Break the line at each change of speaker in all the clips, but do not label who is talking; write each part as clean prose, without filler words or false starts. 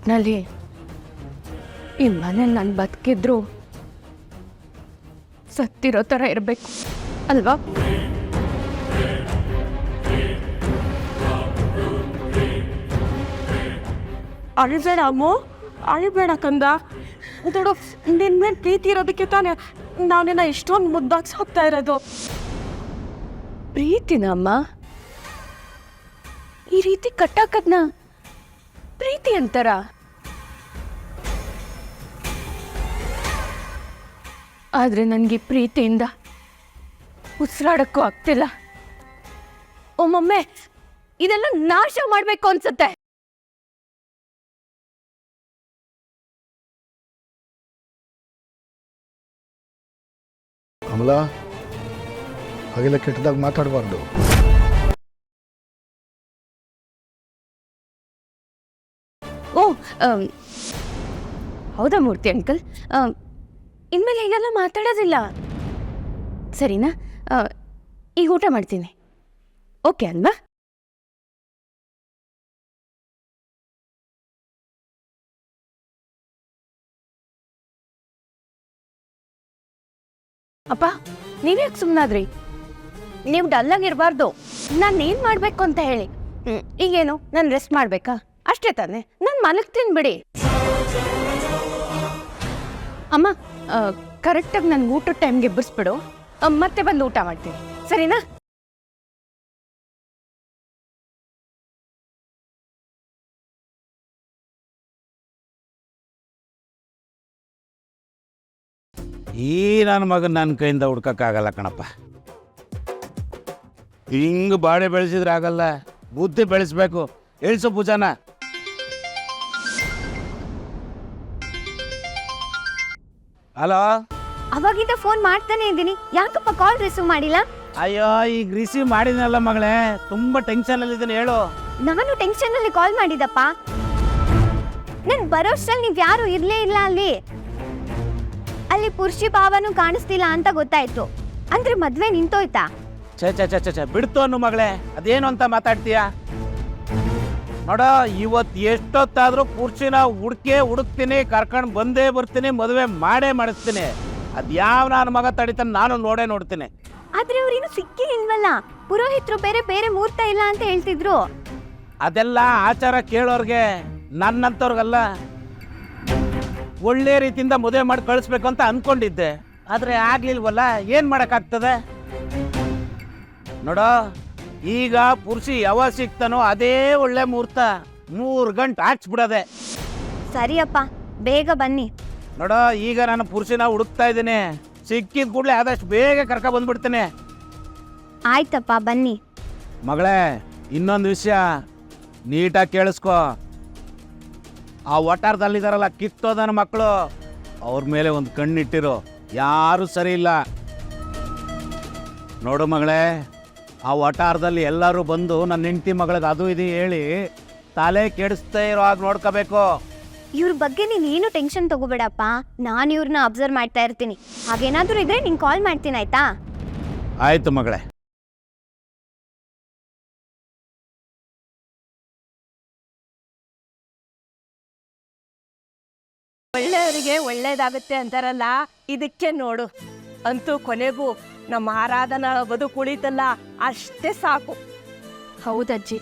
ಒಟ್ನಲ್ಲಿ ಈ ಮನೇಲಿ ನಾನು ಬದುಕಿದ್ರು ಸತ್ತಿರೋ ಥರ ಇರಬೇಕು ಅಲ್ವಾ?
ಅಳಿಬೇಡ ಅಮ್ಮು, ಅಳಿಬೇಡ ಕಂದ. ನೋಡು, ನಿನ್ನ ಮೇಲೆ ಪ್ರೀತಿ ಇರೋದಕ್ಕೆ ತಾನೇ ನಾನಿನ್ನ ಇಷ್ಟೊಂದು ಮುದ್ದಾಗಿ ಸಾಕ್ತಾ ಇರೋದು.
ಪ್ರೀತಿನ ಅಮ್ಮ? ಈ ರೀತಿ ಕಟ್ಟಾಕದ್ನ ಪ್ರೀತಿ ಅಂತಾರ? ಆದ್ರೆ ನನಗೆ ಪ್ರೀತಿಯಿಂದ ಉಸಿರಾಡಕ್ಕೂ ಆಗ್ತಿಲ್ಲ. ಒಮ್ಮೊಮ್ಮೆ ಇದೆಲ್ಲ ನಾಶ ಮಾಡ್ಬೇಕು ಅನ್ಸುತ್ತೆ.
ಕಮಲಾ, ಹಾಗೆಲ್ಲ ಕೆಟ್ಟದಾಗ ಮಾತಾಡಬಾರ್ದು.
ಓ, ಹೌದಾ ಮೂರ್ತಿ ಅಂಕಲ್? ಇನ್ಮೇಲೆ ಹೀಗೆಲ್ಲ ಮಾತಾಡೋದಿಲ್ಲ, ಸರಿನಾ? ಈಗ ಊಟ ಮಾಡ್ತೀನಿ, ಓಕೆ ಅಲ್ವಾ? ಅಪ್ಪ, ನೀವ್ಯಾಕೆ ಸುಮ್ಮನಾದ್ರಿ? ನೀವು ಡಲ್ಲಾಗಿರ್ಬಾರ್ದು. ನಾನು ಏನು ಮಾಡಬೇಕು ಅಂತ ಹೇಳಿ. ಈಗೇನು, ನಾನು ರೆಸ್ಟ್ ಮಾಡಬೇಕಾ? ಅಷ್ಟೇ ತಾನೆ, ನಾನು ಮಲಗ್ತೀನಿ ಬಿಡಿ. ಅಮ್ಮ, ಕರೆಕ್ಟಾಗಿ ನನ್ಗೆ ಊಟದ ಟೈಮ್ಗೆ ಎಬ್ಬರಿಸ್ಬಿಡು, ಮತ್ತೆ ಬಂದು ಊಟ ಮಾಡ್ತೀನಿ, ಸರಿನಾ?
ಈ ನನ್ನ ಮಗನ ನನ್ನ ಕೈಯಿಂದ ಹುಡ್ಕೋಕ್ಕಾಗಲ್ಲ ಕಣಪ್ಪ. ಹಿಂಗೆ ಬಾಳೆ ಬೆಳೆಸಿದ್ರೆ ಆಗಲ್ಲ, ಬುದ್ಧಿ ಬೆಳೆಸ್ಬೇಕು. ಹೇಳ್ಸು ಪೂಜಾನ. ಹಲೋ,
ಅವಾಗಿಂದ ಫೋನ್ ಮಾಡ್ತಾನೆ ಇದ್ದೀನಿ, ಯಾಕಪ್ಪ ಕಾಲ್ ರಿಸೀವ್ ಮಾಡಿಲ್ಲ?
ಅಯ್ಯೋ, ಈಗ ರಿಸೀವ್ ಮಾಡಿದ್ನಲ್ಲ ಮಗಳೇ, ತುಂಬ ಟೆನ್ಷನಲ್ಲಿದ್ದೀನಿ. ಹೇಳು.
ನಾನು ಟೆನ್ಷನ್ ಅಲ್ಲಿ ಕಾಲ್ ಮಾಡಿದಪ್ಪ. ನನ್ ಬರೋಷ್ಟ್ರಲ್ಲಿ ನೀವ್ ಯಾರು ಇರ್ಲೇ ಇಲ್ಲ ಅಲ್ಲಿ ಪುರುಷಿ ಭಾವನೂ ಕಾಣಿಸ್ತಿಲ್ಲ ಅಂತ ಗೊತ್ತಾಯ್ತು. ಅಂದ್ರೆ ಮದ್ವೆ ನಿಂತೋಯ್ತಾ?
ಛೇ ಛೇ ಛೇ ಛೇ ಬಿಡ್ತು ಅನ್ನು ಮಗಳೇ, ಅದೇನು ಅಂತ ಮಾತಾಡ್ತೀಯ? ನೋಡ, ಇವತ್ತು ಎಷ್ಟೊತ್ತಾದ್ರೂ ಪುರುಷಿನ ಹುಡುಕ್ತೀನಿ, ಕರ್ಕೊಂಡು ಬಂದೇ ಬರ್ತೀನಿ, ಮದುವೆ ಮಾಡೇ ಮಾಡಿಸ್ತೀನಿ. ಅದ್ಯಾವ ನನ್ನ ಮಗ ತಡಿತಾನೆ ನಾನು ನೋಡ್ತೀನಿ.
ಆದ್ರೆ ಅವ್ರೇನು ಸಿಕ್ಕಿಲ್ವಲ್ಲ, ಪುರೋಹಿತರು ಬೇರೆ ಬೇರೆ ಮುಹೂರ್ತ ಇಲ್ಲ ಅಂತ ಹೇಳ್ತಿದ್ರು.
ಅದೆಲ್ಲ ಆಚಾರ ಕೇಳೋರ್ಗೆ, ನನ್ನಂತವ್ರಿಗಲ್ಲ. ಒಳ್ಳೆ ರೀತಿಯಿಂದ ಮದುವೆ ಮಾಡಿ ಕಳಿಸ್ಬೇಕು ಅಂತ ಅನ್ಕೊಂಡಿದ್ದೆ, ಆದ್ರೆ ಆಗ್ಲಿಲ್ವಲ್ಲ, ಏನ್ ಮಾಡಕ್ಕಾಗ್ತದೆ? ನೋಡೋ, ಈಗ ಪುರುಷಿ ಯಾವಾಗ ಸಿಗ್ತಾನೋ ಅದೇ ಒಳ್ಳೆ ಮುಹೂರ್ತ, 3 ಗಂಟೆ ಹಾಕ್ಸ್ಬಿಡೋದೆ.
ಸರಿಯಪ್ಪ, ಬೇಗ ಬನ್ನಿ.
ನೋಡೋ, ಈಗ ನಾನು ಪುರುಷಿನ ಹುಡುಕ್ತಾ ಇದ್ದೀನಿ, ಸಿಕ್ಕಿದ ಕೂಡಲೇ ಆದಷ್ಟು ಬೇಗ ಕರ್ಕ ಬಂದ್ಬಿಡ್ತೀನಿ.
ಆಯ್ತಪ್ಪ, ಬನ್ನಿ.
ಮಗಳೇ, ಇನ್ನೊಂದು ವಿಷಯ ನೀಟಾಗಿ ಕೇಳಿಸ್ಕೊ. ಆ ಒಟ್ಟಾರದಲ್ಲಿದ್ದಾರಲ್ಲ ಕಿತ್ತೋದನ ಮಕ್ಕಳು, ಅವ್ರ ಮೇಲೆ ಒಂದು ಕಣ್ಣಿಟ್ಟಿರು, ಯಾರು ಸರಿ ಇಲ್ಲ. ನೋಡು ಮಗಳೇ, ಆ ಒಟ್ಟಾರದಲ್ಲಿ ಎಲ್ಲರೂ ಬಂದು ನನ್ನ ಹೆಂಡತಿ ಮಗಳಿಗೆ ಅದು ಇದು ಹೇಳಿ ತಲೆ ಕೆಡಿಸ್ತಾ ಇರೋ ಹಾಗೆ ನೋಡ್ಕೋಬೇಕು.
ಇವ್ರ ಬಗ್ಗೆ ನೀನೇನು ಟೆನ್ಷನ್ ತಗೋಬೇಡಪ್ಪ, ನಾನು ಇವ್ರನ್ನ ಅಬ್ಸರ್ವ್ ಮಾಡ್ತಾ ಇರ್ತೀನಿ. ಹಾಗೇನಾದ್ರೂ ಇದ್ರೆ ನಿಂಗೆ ಕಾಲ್ ಮಾಡ್ತೀನಿ, ಆಯ್ತಾ?
ಆಯ್ತು ಮಗಳೇ.
ಒಳ್ಳೆಯವರಿಗೆ ಒಳ್ಳೇದಾಗುತ್ತೆ ಅಂತಾರಲ್ಲ, ಇದಕ್ಕೆ ನೋಡು. ಅಂತೂ ಕೊನೆಗೂ ನಮ್ಮ ಆರಾಧನಾ ಬದುಕುಳಿತಲ್ಲ, ಅಷ್ಟೇ ಸಾಕು.
ಹೌದಜ್ಜಿ,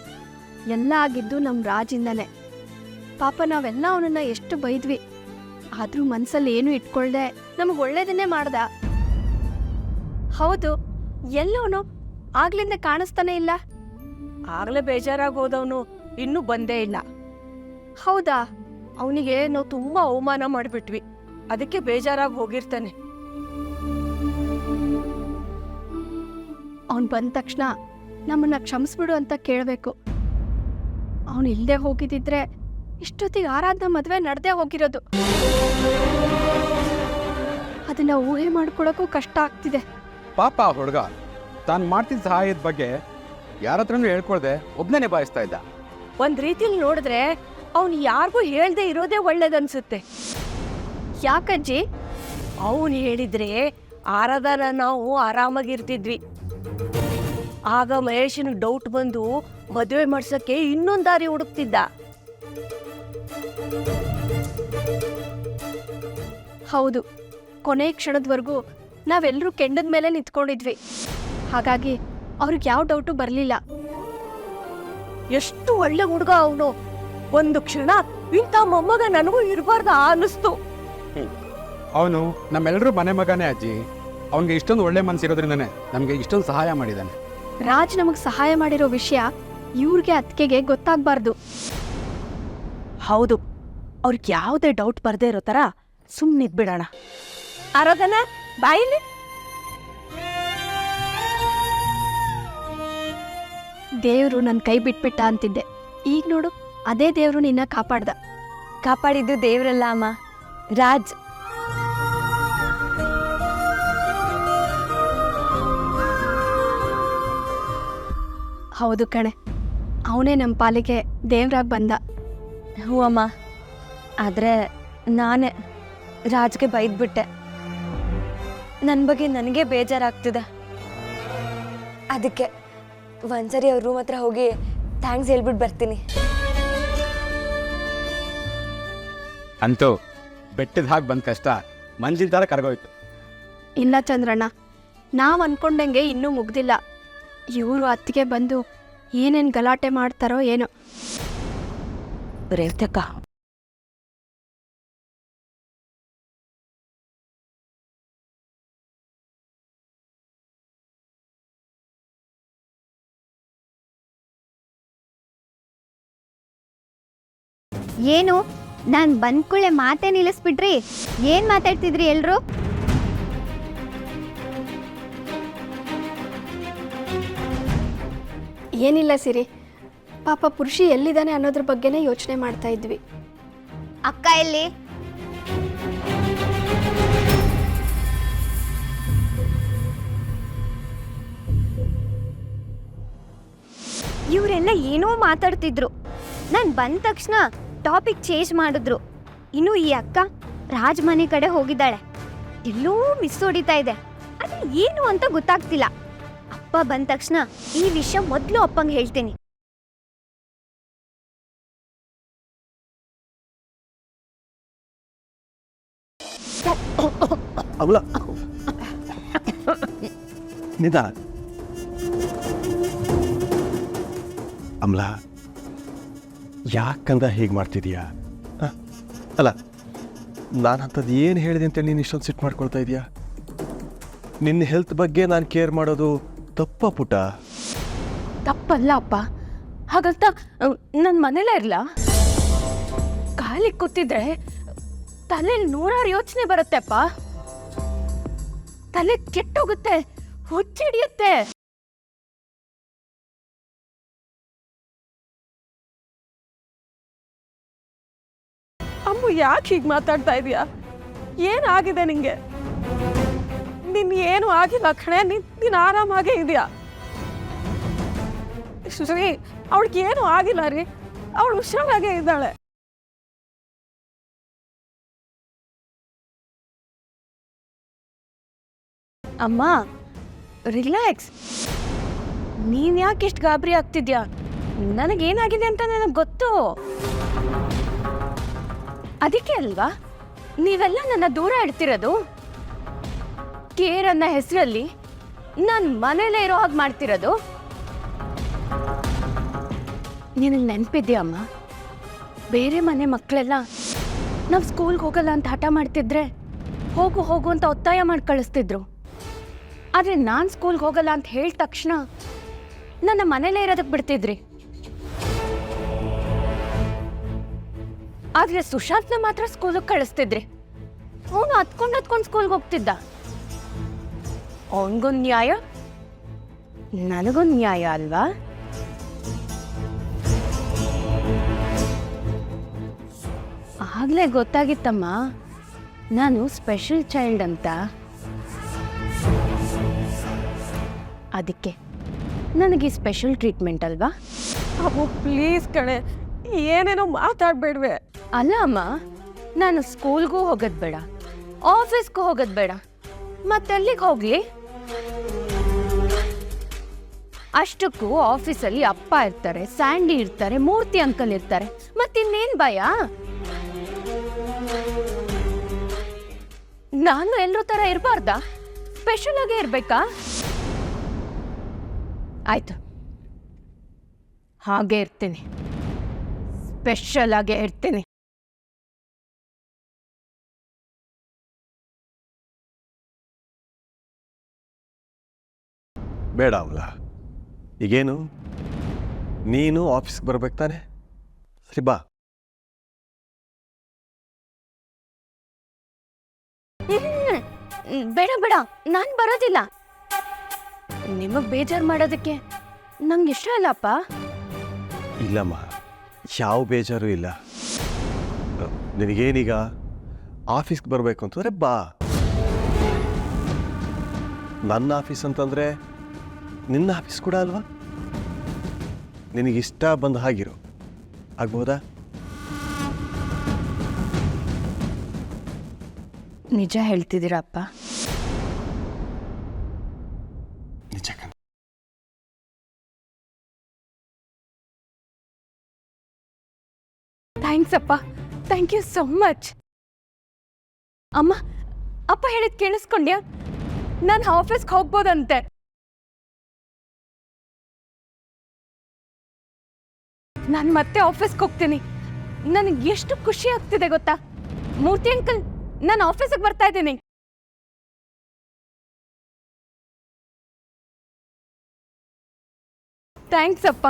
ಎಲ್ಲ ಆಗಿದ್ದು ನಮ್ಮ ರಾಜಿಂದನೇ. ಪಾಪ ನಾವೆಲ್ಲ ಅವನನ್ನ ಎಷ್ಟು ಬೈದ್ವಿ, ಆದ್ರೂ ಮನ್ಸಲ್ಲಿ ಏನು ಇಟ್ಕೊಳ್ದೆ ನಮಗೆ ಒಳ್ಳೇದನ್ನೇ ಮಾಡ್ದ. ಹೌದು, ಎಲ್ಲವನು ಆಗ್ಲಿಂದ ಕಾಣಿಸ್ತಾನೆ ಇಲ್ಲ.
ಆಗ್ಲೇ ಬೇಜಾರಾಗಿ ಹೋದವನು ಇನ್ನೂ ಬಂದೇ ಇಲ್ಲ.
ಹೌದಾ?
ಅವನಿಗೆ ನಾವು ತುಂಬಾ ಅವಮಾನ ಮಾಡಿಬಿಟ್ವಿ, ಅದಕ್ಕೆ ಬೇಜಾರಾಗಿ ಹೋಗಿರ್ತಾನೆ.
ಅವನು ಬಂದ ತಕ್ಷಣ ನಮ್ಮನ್ನ ಕ್ಷಮಿಸ್ಬಿಡು ಅಂತ ಕೇಳಬೇಕು. ಅವನು ಇಲ್ಲದೆ ಹೋಗಿದ್ದಿದ್ರೆ ಇಷ್ಟೊತ್ತಿಗೆ ಆರಾಧನಾ ಮದುವೆ ನಡೆದೇ ಹೋಗಿರೋದು. ಅದನ್ನ ಊಹೆ ಮಾಡ್ಕೊಳಕ್ಕೂ ಕಷ್ಟ ಆಗ್ತಿದೆ.
ಪಾಪ ಆ ಹುಡುಗ ತಾನು ಮಾಡ್ತಿದ್ದ ಸಹಾಯದ ಬಗ್ಗೆ ಯಾರ ಹತ್ರನೂ ಹೇಳ್ಕೊಳ್ದೆ ಒಬ್ನೇ ನಿಭಾಯಿಸ್ತಾ ಇದ್ದ.
ಒಂದ್ ರೀತಿಲಿ ನೋಡಿದ್ರೆ ಅವನು ಯಾರಿಗೂ ಹೇಳ್ದೆ ಇರೋದೇ ಒಳ್ಳೇದನ್ಸುತ್ತೆ.
ಯಾಕಜ್ಜಿ?
ಅವನು ಹೇಳಿದ್ರೆ ಆರಾಧನಾ ನಾವು ಆರಾಮಾಗಿರ್ತಿದ್ವಿ. ಆಗ ಮಹೇಶನಿಗೆ ಡೌಟ್ ಬಂದು ಮದುವೆ ಮಾಡ್ಸಕ್ಕೆ ಇನ್ನೊಂದು ದಾರಿ ಹುಡುಕ್ತಿದ್ದ.
ಹೌದು, ಕೊನೆ ಕ್ಷಣದವರೆಗೂ ನಾವೆಲ್ಲರೂ ಕೆಂಡದ ಮೇಲೆ ನಿಂತ್ಕೊಂಡಿದ್ವಿ. ಹಾಗಾಗಿ ಅವ್ರಿಗೆ ಯಾವ ಡೌಟು ಬರಲಿಲ್ಲ.
ಎಷ್ಟು ಒಳ್ಳೆ ಹುಡುಗ ಅವನು. ಒಂದು ಕ್ಷಣ ಇಂಥ ಮೊಮ್ಮಗ ನನಗೂ ಇರಬಾರ್ದ ಅನ್ನಿಸ್ತು.
ಅವನು ನಮ್ಮೆಲ್ಲರೂ ಮನೆ ಮಗನೇ ಅಜ್ಜಿ. ಅವನಿಗೆ ಇಷ್ಟೊಂದು ಒಳ್ಳೆ ಮನಸ್ಸಿರೋದ್ರಿಂದನೇ ನಮಗೆ ಇಷ್ಟೊಂದು ಸಹಾಯ ಮಾಡಿದ್ದಾನೆ.
ರಾಜ್ ನಮಗೆ ಸಹಾಯ ಮಾಡಿರೋ ವಿಷಯ ಇವ್ರಿಗೆ ಅತ್ತಿಗೆಗೆ ಗೊತ್ತಾಗಬಾರ್ದು.
ಹೌದು, ಅವ್ರಿಗೆ ಯಾವುದೇ ಡೌಟ್ ಬರದೇ ಇರೋ ಥರ ಸುಮ್ಮನಿದ್ಬಿಡೋಣ. ಆರಾಧನಾ, ಬಾಯಿಲಿ.
ದೇವ್ರು ನನ್ನ ಕೈ ಬಿಟ್ಬಿಟ್ಟ ಅಂತಿದ್ದೆ. ಈಗ ನೋಡು, ಅದೇ ದೇವ್ರು ನಿನ್ನ ಕಾಪಾಡ್ದ.
ಕಾಪಾಡಿದ್ದು ದೇವ್ರಲ್ಲ ಅಮ್ಮ, ರಾಜ್.
ಹೌದು ಕಣೆ, ಅವನೇ ನಮ್ಮ ಪಾಲಿಗೆ ದೇವ್ರಾಗಿ ಬಂದ.
ಹ್ಞೂ ಅಮ್ಮ, ಆದರೆ ನಾನೇ ರಾಜ್ಗೆ ಬೈದ್ಬಿಟ್ಟೆ. ನನ್ನ ಬಗ್ಗೆ ನನಗೆ ಬೇಜಾರಾಗ್ತಿದೆ. ಅದಕ್ಕೆ ಒಂದ್ಸರಿ ಅವ್ರ ರೂಮ್ ಹತ್ರ ಹೋಗಿ ಥ್ಯಾಂಕ್ಸ್ ಹೇಳ್ಬಿಟ್ಟು ಬರ್ತೀನಿ.
ಅಂತೂ ಬೆಟ್ಟದ ಹಾಗೆ ಬಂದ ಕಷ್ಟ ಮಂಜಿನ ಥರ ಕರಗೋಯ್ತು.
ಇಲ್ಲ ಚಂದ್ರಣ್ಣ, ನಾವು ಅನ್ಕೊಂಡಂಗೆ ಇನ್ನೂ ಮುಗ್ದಿಲ್ಲ. ಇವರು ಅತ್ತಿಗೆ ಬಂದು ಏನೇನು ಗಲಾಟೆ ಮಾಡ್ತಾರೋ ಏನೋ.
ರೇವತಕ್ಕ,
ಏನು ನಾನು ಬಂದ ಕೂಡಲೇ ಮಾತೇ ನಿಲ್ಲಿಸ್ಬಿಟ್ರಿ? ಏನು ಮಾತಾಡ್ತಿದ್ರಿ ಎಲ್ರು?
ಏನಿಲ್ಲ ಸಿರಿ, ಪಾಪ ಪುರುಷಿ ಎಲ್ಲಿದ್ದಾನೆ ಅನ್ನೋದ್ರ ಬಗ್ಗೆನೇ ಯೋಚನೆ ಮಾಡ್ತಾ ಇದ್ವಿ.
ಅಕ್ಕ ಎಲ್ಲಿ? ಇವರೆಲ್ಲ ಏನೋ ಮಾತಾಡ್ತಿದ್ರು. ನಾನು ಬಂದ ತಕ್ಷಣ ಟಾಪಿಕ್ ಚೇಂಜ್ ಮಾಡಿದ್ರು. ಇನ್ನು ಈ ಅಕ್ಕ ರಾಜ್ ಮನೆ ಕಡೆ ಹೋಗಿದ್ದಾಳೆ. ಎಲ್ಲೋ ಮಿಸ್ ಹೊಡಿತಾ ಇದೆ. ಅದು ಏನು ಅಂತ ಗೊತ್ತಾಗ್ತಿಲ್ಲ. ಅಪ್ಪ ಬಂದ ತಕ್ಷಣ ಈ ವಿಷಯ ಮೊದಲು ಅಪ್ಪಂಗೆ ಹೇಳ್ತೀನಿ.
ಅವಳ ನಿಧ ಅಮ್ಲ, ಯಾಕಂದ ಹೀಗೆ ಮಾಡ್ತಿದೀಯಾ? ಅಲ್ಲ, ನಾನಂಥದ್ದು ಏನು ಹೇಳಿದೆ ಅಂತೇಳಿ ನೀನು ಇಷ್ಟೊಂದು ಸಿಟ್ಟು ಮಾಡ್ಕೊಳ್ತಾ ಇದೀಯಾ? ನಿನ್ನ ಹೆಲ್ತ್ ಬಗ್ಗೆ ನಾನು ಕೇರ್ ಮಾಡೋದು ತಪ್ಪ ಪುಟ?
ತಪ್ಪಲ್ಲ ಅಪ್ಪ. ಹಾಗಂತ ನನ್ನ ಮನೇಲೇ ಇರಲ್ಲ. ಖಾಲಿ ಕೂತಿದ್ರೆ ತಲೆಯಲ್ಲಿ 100 ಯೋಚನೆ ಬರುತ್ತೆ ಅಪ್ಪ. ತಲೆ ಕೆಟ್ಟೋಗುತ್ತೆ, ಹುಚ್ಚಿಡಿಯುತ್ತೆ. ಅಮ್ಮ, ಯಾಕೆ ಹೀಗೆ ಮಾತಾಡ್ತಾ ಇದೀಯಾ? ಏನಾಗಿದೆ ನಿಂಗೆ? ನಿನ್ ಏನು ಆಗಿಲ್ಲ ಕಣೆ. ನೀನು ಆರಾಮಾಗೇ ಇದೆಯಾ? ಶ್ರೀ, ಅವಳಿಗೆ ಏನು ಆಗಿಲ್ಲ ರೀ. ಅವಳು ಹುಷಾರಾಗೇ ಇದ್ದಾಳೆ. ಅಮ್ಮ, ರಿಲ್ಯಾಕ್ಸ್. ನೀನ್ ಯಾಕೆ ಇಷ್ಟು ಗಾಬರಿ ಆಗ್ತಿದ್ಯಾ? ನನಗೇನಾಗಿದೆ ಅಂತ ನನಗೆ ಗೊತ್ತು. ಅದಕ್ಕೆ ಅಲ್ವಾ ನೀವೆಲ್ಲ ನನ್ನ ದೂರ ಇಡ್ತಿರೋದು. ಕೇರ್ ಅನ್ನೋ ಹೆಸರಲ್ಲಿ ನಾನು ಮನೇಲೇ ಇರೋ ಹಾಗೆ ಮಾಡ್ತಿರೋದು. ನಿನಗೆ ನೆನಪಿದ್ಯಾ ಅಮ್ಮ? ಬೇರೆ ಮನೆ ಮಕ್ಕಳೆಲ್ಲ ನಾವು ಸ್ಕೂಲ್ಗೆ ಹೋಗಲ್ಲ ಅಂತ ಹಠ ಮಾಡ್ತಿದ್ರೆ ಹೋಗು ಹೋಗು ಅಂತ ಒತ್ತಾಯ ಮಾಡಿ ಕಳಿಸ್ತಿದ್ರು. ಆದರೆ ನಾನು ಸ್ಕೂಲ್ಗೆ ಹೋಗಲ್ಲ ಅಂತ ಹೇಳಿದ ತಕ್ಷಣ ನನ್ನ ಮನೇಲೇ ಇರೋದಕ್ಕೆ ಬಿಡ್ತಿದ್ರಿ. ಆದರೆ ಸುಶಾಂತ್ನ ಮಾತ್ರ ಸ್ಕೂಲಿಗೆ ಕಳಿಸ್ತಿದ್ರಿ. ಅವನು ಹತ್ಕೊಂಡು ಸ್ಕೂಲ್ಗೆ ಹೋಗ್ತಿದ್ದ. ಅವನಿಗೊಂದು ನ್ಯಾಯ, ನನಗೊಂದು ನ್ಯಾಯ ಅಲ್ವಾ? ಆಗಲೇ ಗೊತ್ತಾಗಿತ್ತಮ್ಮ ನಾನು ಸ್ಪೆಷಲ್ ಚೈಲ್ಡ್ ಅಂತ. ಅದಕ್ಕೆ ನನಗೆ ಸ್ಪೆಷಲ್ ಟ್ರೀಟ್ಮೆಂಟ್ ಅಲ್ವಾ?
ಅಮ್ಮ ಪ್ಲೀಸ್ ಕಣೆ, ಏನೇನೋ ಮಾತಾಡಬೇಡ್ವೆ.
ಅಲ್ಲ ಅಮ್ಮ, ನಾನು ಸ್ಕೂಲ್ಗೂ ಹೋಗೋದು ಬೇಡ, ಆಫೀಸ್ಗೂ ಹೋಗೋದು ಬೇಡ, ಮತ್ತೆಲ್ಲಿಗೆ ಹೋಗಲಿ? ಅಷ್ಟಕ್ಕೂ ಆಫೀಸಲ್ಲಿ ಅಪ್ಪ ಇರ್ತಾರೆ, ಸ್ಯಾಂಡಿ ಇರ್ತಾರೆ, ಮೂರ್ತಿ ಅಂಕಲ್ ಇರ್ತಾರೆ. ಮತ್ತಿನ್ನೇನು ಭಯ? ನಾನು ಎಲ್ಲರೂ ಥರ ಇರಬಾರ್ದಾ? ಸ್ಪೆಷಲ್ ಆಗೇ ಇರಬೇಕಾ? ಆಯ್ತು, ಹಾಗೆ ಇರ್ತೀನಿ, ಸ್ಪೆಷಲ್ ಆಗೇ ಇರ್ತೀನಿ.
ಬೇಡ ಅವಳ, ಈಗೇನು ನೀನು ಆಫೀಸ್ಗೆ ಬರ್ಬೇಕು ತಾನೆ? ಸರಿ ಬಾ.
ಬೇಡ ಬೇಡ, ನಾನು ಬರೋದಿಲ್ಲ. ನಿಮಗೆ ಬೇಜಾರು ಮಾಡೋದಕ್ಕೆ ನಂಗೆ ಇಷ್ಟ ಇಲ್ಲಪ್ಪ.
ಇಲ್ಲಮ್ಮ, ಯಾವ ಬೇಜಾರು ಇಲ್ಲ. ನಿನಗೇನೀಗ ಆಫೀಸ್ಗೆ ಬರಬೇಕು ಅಂತಂದರೆ ಬಾ. ನನ್ನ ಆಫೀಸ್ ಅಂತಂದರೆ ನಿನ್ನ ಆಫೀಸ್ ಕೂಡ ಅಲ್ವಾ? ನಿನಗಿಷ್ಟ ಬಂದ ಹಾಗಿರು, ಆಗ್ಬೋದಾ?
ನಿಜ ಹೇಳ್ತಿದ್ದೀರಪ್ಪ?
ನಿಜ ಕಣೆ.
ಥ್ಯಾಂಕ್ಸ್ ಅಪ್ಪ, ಥ್ಯಾಂಕ್ ಯು ಸೋ ಮಚ್. ಅಮ್ಮ, ಅಪ್ಪ ಹೇಳಿದ್ ಕೇಳಿಸ್ಕೊಂಡ್ಯಾ? ನಾನು ಆಫೀಸ್ಗೆ ಹೋಗ್ಬೋದಂತೆ. ನಾನು ಮತ್ತೆ ಆಫೀಸ್ಗೆ ಹೋಗ್ತೀನಿ. ನನಗೆ ಎಷ್ಟು ಖುಷಿ ಆಗ್ತಿದೆ ಗೊತ್ತಾ? ಮೂರ್ತಿ ಅಂಕಲ್, ನಾನು ಆಫೀಸಿಗೆ ಬರ್ತಾ ಇದ್ದೀನಿ. ಥ್ಯಾಂಕ್ಸ್ ಅಪ್ಪ.